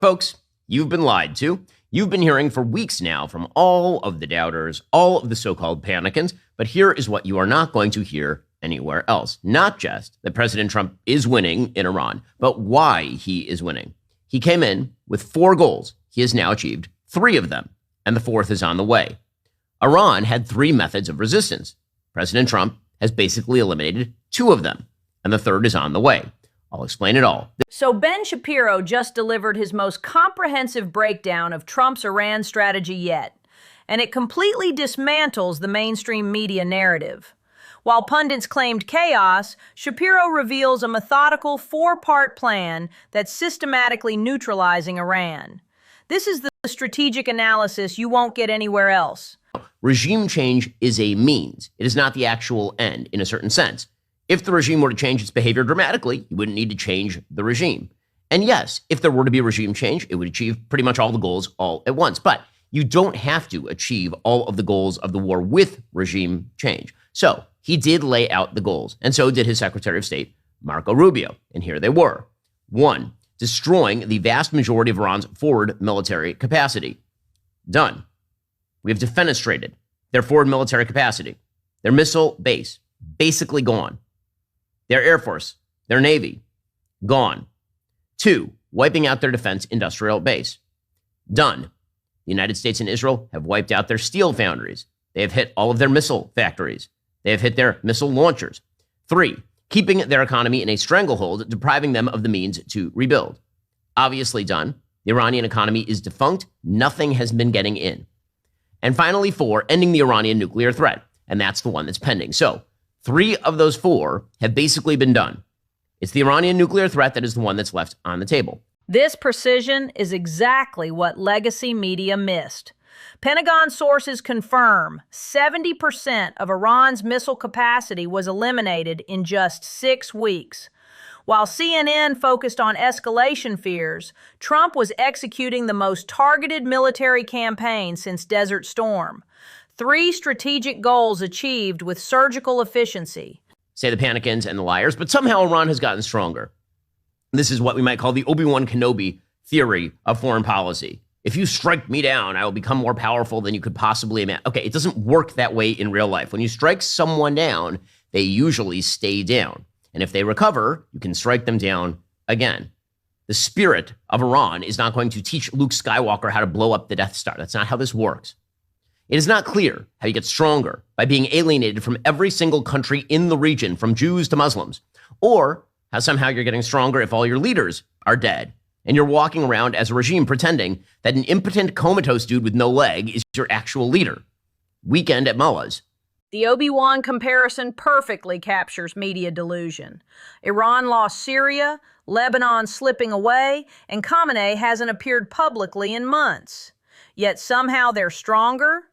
Folks, you've been lied to. You've been hearing for weeks now from all of the doubters, all of the so-called panicans, but here is what you are not going to hear anywhere else. Not just that President Trump is winning in Iran, but why he is winning. He came in with 4 goals. He has now achieved 3 of them, and the 4th is on the way. Iran had 3 methods of resistance. President Trump has basically eliminated 2 of them, and the 3rd is on the way. I'll explain it all. So Ben Shapiro just delivered his most comprehensive breakdown of Trump's Iran strategy yet, and it completely dismantles the mainstream media narrative. While pundits claimed chaos, Shapiro reveals a methodical 4-part plan that's systematically neutralizing Iran. This is the strategic analysis you won't get anywhere else. Regime change is a means. It is not the actual end, in a certain sense. If the regime were to change its behavior dramatically, you wouldn't need to change the regime. And yes, if there were to be a regime change, it would achieve pretty much all the goals all at once. But you don't have to achieve all of the goals of the war with regime change. So he did lay out the goals, and so did his Secretary of State, Marco Rubio. And here they were. 1, destroying the vast majority of Iran's forward military capacity. Done. We have defenestrated their forward military capacity. Their missile base, basically gone. Their Air Force, their Navy, gone. 2, wiping out their defense industrial base. Done. The United States and Israel have wiped out their steel foundries. They have hit all of their missile factories. They have hit their missile launchers. 3, keeping their economy in a stranglehold, depriving them of the means to rebuild. Obviously done. The Iranian economy is defunct. Nothing has been getting in. And finally, 4, ending the Iranian nuclear threat. And that's the one that's pending. So 3 of those 4 have basically been done. It's the Iranian nuclear threat that is the one that's left on the table. This precision is exactly what legacy media missed. Pentagon sources confirm 70% of Iran's missile capacity was eliminated in just 6 weeks. While CNN focused on escalation fears, Trump was executing the most targeted military campaign since Desert Storm. 3 strategic goals achieved with surgical efficiency. Say the panicans and the liars, but somehow Iran has gotten stronger. This is what we might call the Obi-Wan Kenobi theory of foreign policy. If you strike me down, I will become more powerful than you could possibly imagine. Okay, it doesn't work that way in real life. When you strike someone down, they usually stay down. And if they recover, you can strike them down again. The spirit of Iran is not going to teach Luke Skywalker how to blow up the Death Star. That's not how this works. It is not clear how you get stronger by being alienated from every single country in the region, from Jews to Muslims, or how somehow you're getting stronger if all your leaders are dead and you're walking around as a regime pretending that an impotent comatose dude with no leg is your actual leader. Weekend at Mullah's. The Obi-Wan comparison perfectly captures media delusion. Iran lost Syria, Lebanon slipping away, and Khamenei hasn't appeared publicly in months. Yet somehow they're stronger?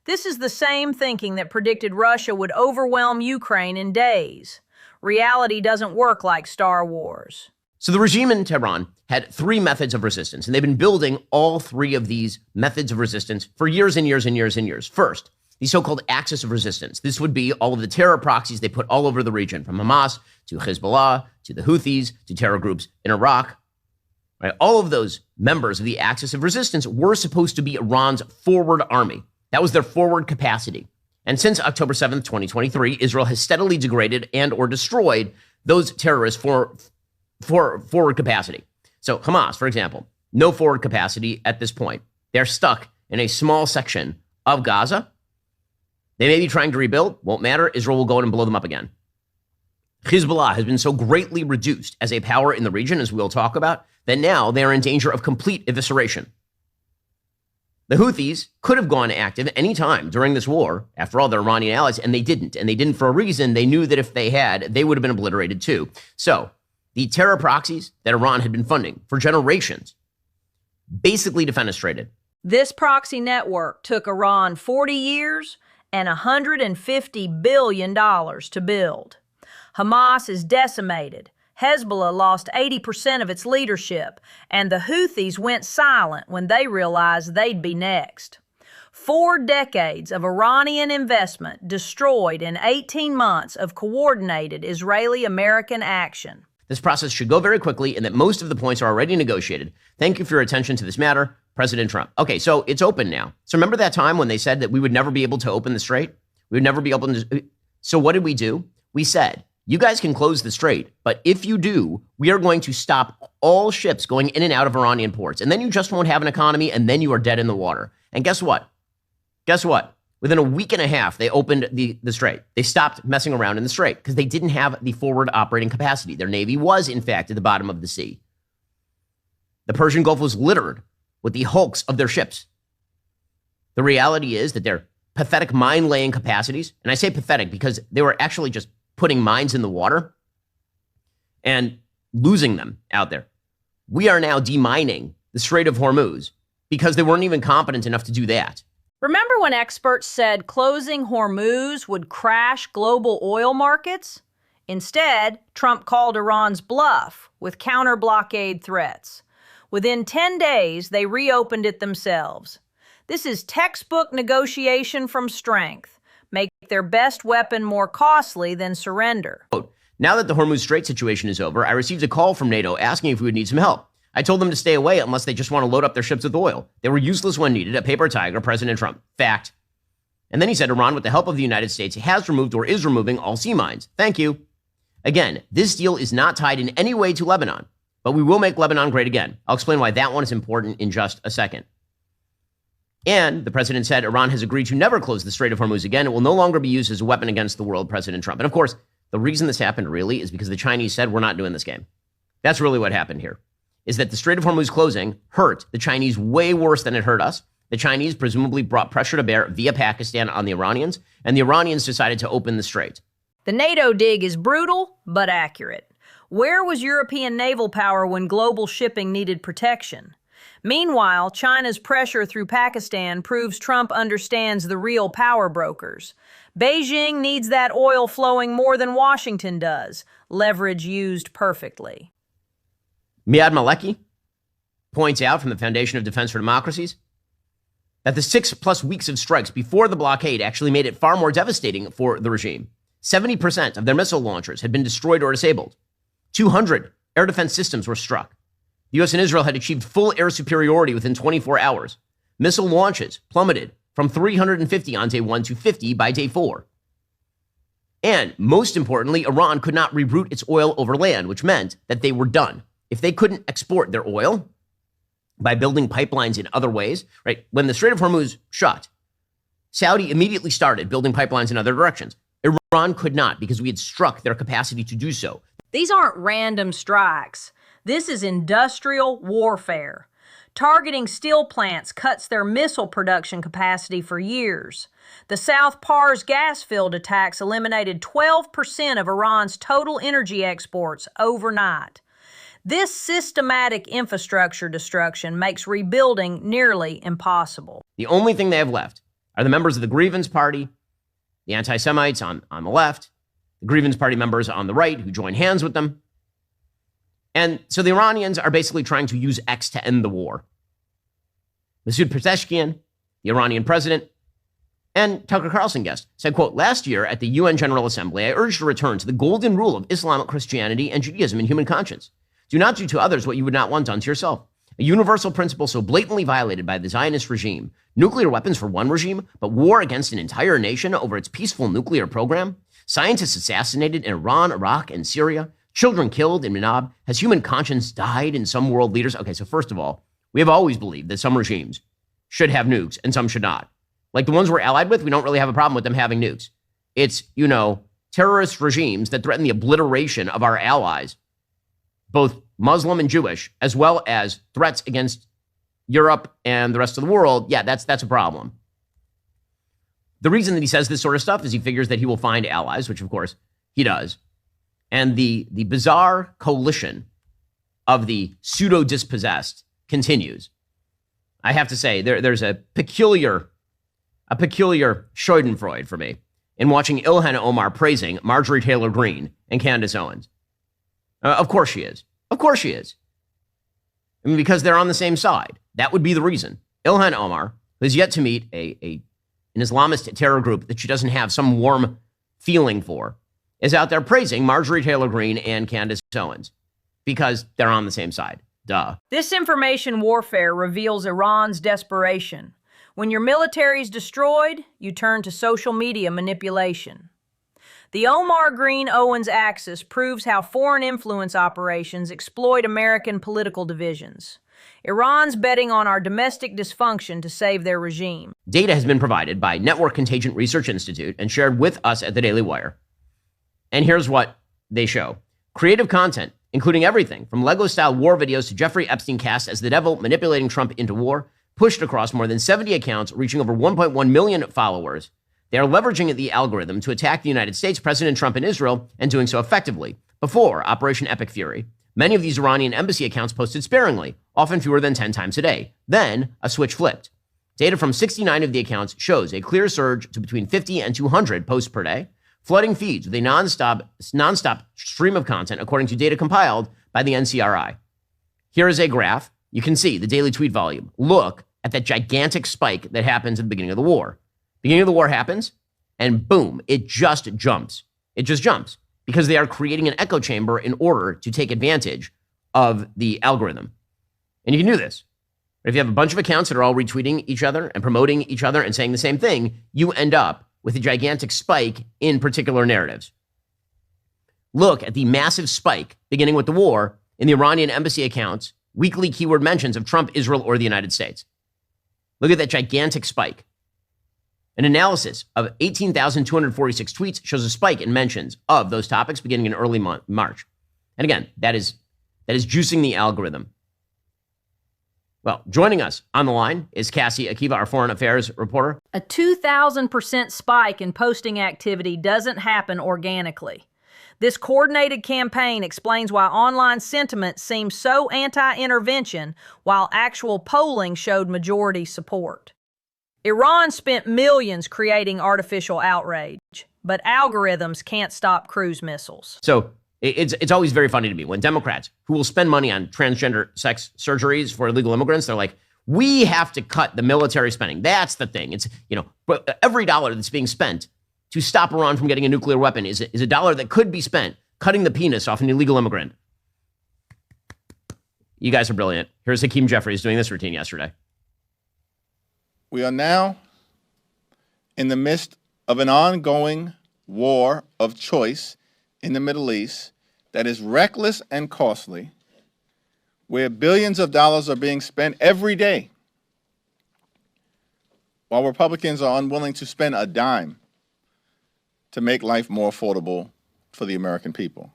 This is the same thinking that predicted Russia would overwhelm Ukraine in days. Reality doesn't work like Star Wars. So the regime in Tehran had 3 methods of resistance, and they've been building all 3 of these methods of resistance for years and years and years and years. First, the so-called axis of resistance. This would be all of the terror proxies they put all over the region, from Hamas to Hezbollah to the Houthis to terror groups in Iraq. Right? All of those members of the axis of resistance were supposed to be Iran's forward army. That was their forward capacity. And since October 7th, 2023, Israel has steadily degraded and or destroyed those terrorists for forward capacity. So Hamas, for example, no forward capacity at this point. They're stuck in a small section of Gaza. They may be trying to rebuild, won't matter. Israel will go in and blow them up again. Hezbollah has been so greatly reduced as a power in the region, as we'll talk about, that now they are in danger of complete evisceration. The Houthis could have gone active any time during this war, after all, they're Iranian allies, and they didn't. And they didn't for a reason. They knew that if they had, they would have been obliterated too. So the terror proxies that Iran had been funding for generations basically defenestrated. This proxy network took Iran 40 years and $150 billion to build. Hamas is decimated. Hezbollah lost 80% of its leadership, and the Houthis went silent when they realized they'd be next. 4 decades of Iranian investment destroyed in 18 months of coordinated Israeli-American action. This process should go very quickly and that most of the points are already negotiated. Thank you for your attention to this matter, President Trump. Okay, so it's open now. So remember that time when they said that we would never be able to open the strait? We would never be able to. So what did we do? We said, you guys can close the strait, but if you do, we are going to stop all ships going in and out of Iranian ports. And then you just won't have an economy, and then you are dead in the water. And guess what? Guess what? Within a week and a half, they opened the strait. They stopped messing around in the strait because they didn't have the forward operating capacity. Their navy was, in fact, at the bottom of the sea. The Persian Gulf was littered with the hulks of their ships. The reality is that their pathetic mine-laying capacities, and I say pathetic because they were actually just putting mines in the water and losing them out there. We are now demining the Strait of Hormuz because they weren't even competent enough to do that. Remember when experts said closing Hormuz would crash global oil markets? Instead, Trump called Iran's bluff with counter-blockade threats. Within 10 days, they reopened it themselves. This is textbook negotiation from strength. Make their best weapon more costly than surrender. Now that the Hormuz Strait situation is over, I received a call from NATO asking if we would need some help. I told them to stay away unless they just want to load up their ships with oil. They were useless when needed, a paper tiger, President Trump. Fact. And then he said Iran, with the help of the United States, has removed or is removing all sea mines. Thank you. Again, this deal is not tied in any way to Lebanon, but we will make Lebanon great again. I'll explain why that one is important in just a second. And the president said Iran has agreed to never close the Strait of Hormuz again. It will no longer be used as a weapon against the world, President Trump. And of course, the reason this happened really is because the Chinese said we're not doing this game. That's really what happened here. Is that the Strait of Hormuz closing hurt the Chinese way worse than it hurt us. The Chinese presumably brought pressure to bear via Pakistan on the Iranians, and the Iranians decided to open the strait. The NATO dig is brutal, but accurate. Where was European naval power when global shipping needed protection? Meanwhile, China's pressure through Pakistan proves Trump understands the real power brokers. Beijing needs that oil flowing more than Washington does. Leverage used perfectly. Miad Maleki points out from the Foundation of Defense for Democracies that the 6+ weeks of strikes before the blockade actually made it far more devastating for the regime. 70% of their missile launchers had been destroyed or disabled. 200 air defense systems were struck. The U.S. and Israel had achieved full air superiority within 24 hours. Missile launches plummeted from 350 on day 1 to 50 by day 4. And most importantly, Iran could not reroute its oil over land, which meant that they were done. If they couldn't export their oil by building pipelines in other ways, right? When the Strait of Hormuz shut, Saudi immediately started building pipelines in other directions. Iran could not because we had struck their capacity to do so. These aren't random strikes. This is industrial warfare. Targeting steel plants cuts their missile production capacity for years. The South Pars gas field attacks eliminated 12% of Iran's total energy exports overnight. This systematic infrastructure destruction makes rebuilding nearly impossible. The only thing they have left are the members of the Grievance Party, the anti-Semites on the left, the Grievance Party members on the right who join hands with them. And so the Iranians are basically trying to use X to end the war. Masoud Pezeshkian, the Iranian president, and Tucker Carlson guest said, quote, last year at the UN General Assembly, I urged a return to the golden rule of Islamic Christianity and Judaism in human conscience. Do not do to others what you would not want done to yourself. A universal principle so blatantly violated by the Zionist regime. Nuclear weapons for one regime, but war against an entire nation over its peaceful nuclear program. Scientists assassinated in Iran, Iraq, and Syria. Children killed in Manab. Has human conscience died in some world leaders? Okay, so first of all, we have always believed that some regimes should have nukes and some should not. Like the ones we're allied with, we don't really have a problem with them having nukes. It's, terrorist regimes that threaten the obliteration of our allies, both Muslim and Jewish, as well as threats against Europe and the rest of the world. Yeah, that's a problem. The reason that he says this sort of stuff is he figures that he will find allies, which of course he does. And the bizarre coalition of the pseudo-dispossessed continues. I have to say, there's a peculiar schadenfreude for me in watching Ilhan Omar praising Marjorie Taylor Greene and Candace Owens. Of course she is. Of course she is. I mean, because they're on the same side. That would be the reason. Ilhan Omar, who has yet to meet an Islamist terror group that she doesn't have some warm feeling for, is out there praising Marjorie Taylor Greene and Candace Owens. because they're on the same side. Duh. This information warfare reveals Iran's desperation. When your military is destroyed, you turn to social media manipulation. The Omar Green-Owens axis proves how foreign influence operations exploit American political divisions. Iran's betting on our domestic dysfunction to save their regime. Data has been provided by Network Contagion Research Institute and shared with us at the Daily Wire. And here's what they show. Creative content, including everything from Lego-style war videos to Jeffrey Epstein cast as the devil manipulating Trump into war, pushed across more than 70 accounts, reaching over 1.1 million followers. They are leveraging the algorithm to attack the United States, President Trump, and Israel, and doing so effectively. Before Operation Epic Fury, many of these Iranian embassy accounts posted sparingly, often fewer than 10 times a day. Then, a switch flipped. Data from 69 of the accounts shows a clear surge to between 50 and 200 posts per day, flooding feeds with a nonstop stream of content, according to data compiled by the NCRI. Here is a graph. You can see the daily tweet volume. Look at that gigantic spike that happens at the beginning of the war. Beginning of the war happens, and boom, it just jumps. It just jumps because they are creating an echo chamber in order to take advantage of the algorithm. And you can do this. If you have a bunch of accounts that are all retweeting each other and promoting each other and saying the same thing, you end up with a gigantic spike in particular narratives. Look at the massive spike beginning with the war in the Iranian embassy accounts, weekly keyword mentions of Trump, Israel, or the United States. Look at that gigantic spike. An analysis of 18,246 tweets shows a spike in mentions of those topics beginning in early March. And again, that is juicing the algorithm. Well, joining us on the line is Cassie Akiva, our foreign affairs reporter. A 2,000% spike in posting activity doesn't happen organically. This coordinated campaign explains why online sentiment seems so anti-intervention while actual polling showed majority support. Iran spent millions creating artificial outrage, but algorithms can't stop cruise missiles. So it's always very funny to me when Democrats who will spend money on transgender sex surgeries for illegal immigrants, they're like, we have to cut the military spending. That's the thing. It's, but every dollar that's being spent to stop Iran from getting a nuclear weapon is a dollar that could be spent cutting the penis off an illegal immigrant. You guys are brilliant. Here's Hakeem Jeffries doing this routine yesterday. We are now in the midst of an ongoing war of choice in the Middle East that is reckless and costly, where billions of dollars are being spent every day, while Republicans are unwilling to spend a dime to make life more affordable for the American people.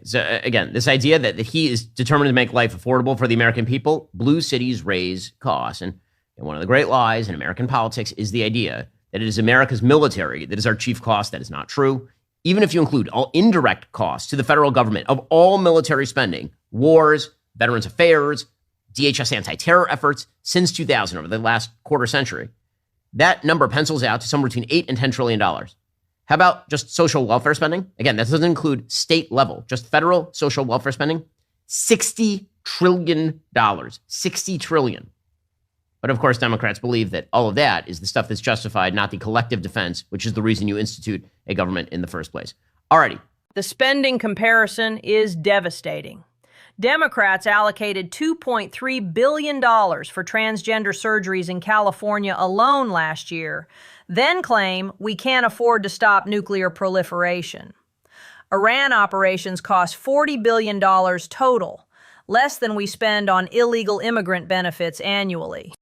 So again, this idea that he is determined to make life affordable for the American people, blue cities raise costs. And one of the great lies in American politics is the idea that it is America's military that is our chief cost. That is not true. Even if you include all indirect costs to the federal government of all military spending, wars, Veterans Affairs, DHS anti-terror efforts since 2000 over the last quarter century, that number pencils out to somewhere between $8 and $10 trillion. How about just social welfare spending? Again, that doesn't include state level, just federal social welfare spending. $60 trillion. $60 trillion. But of course, Democrats believe that all of that is the stuff that's justified, not the collective defense, which is the reason you institute a government in the first place. Alrighty. The spending comparison is devastating. Democrats allocated $2.3 billion for transgender surgeries in California alone last year, then claim we can't afford to stop nuclear proliferation. Iran operations cost $40 billion total, less than we spend on illegal immigrant benefits annually.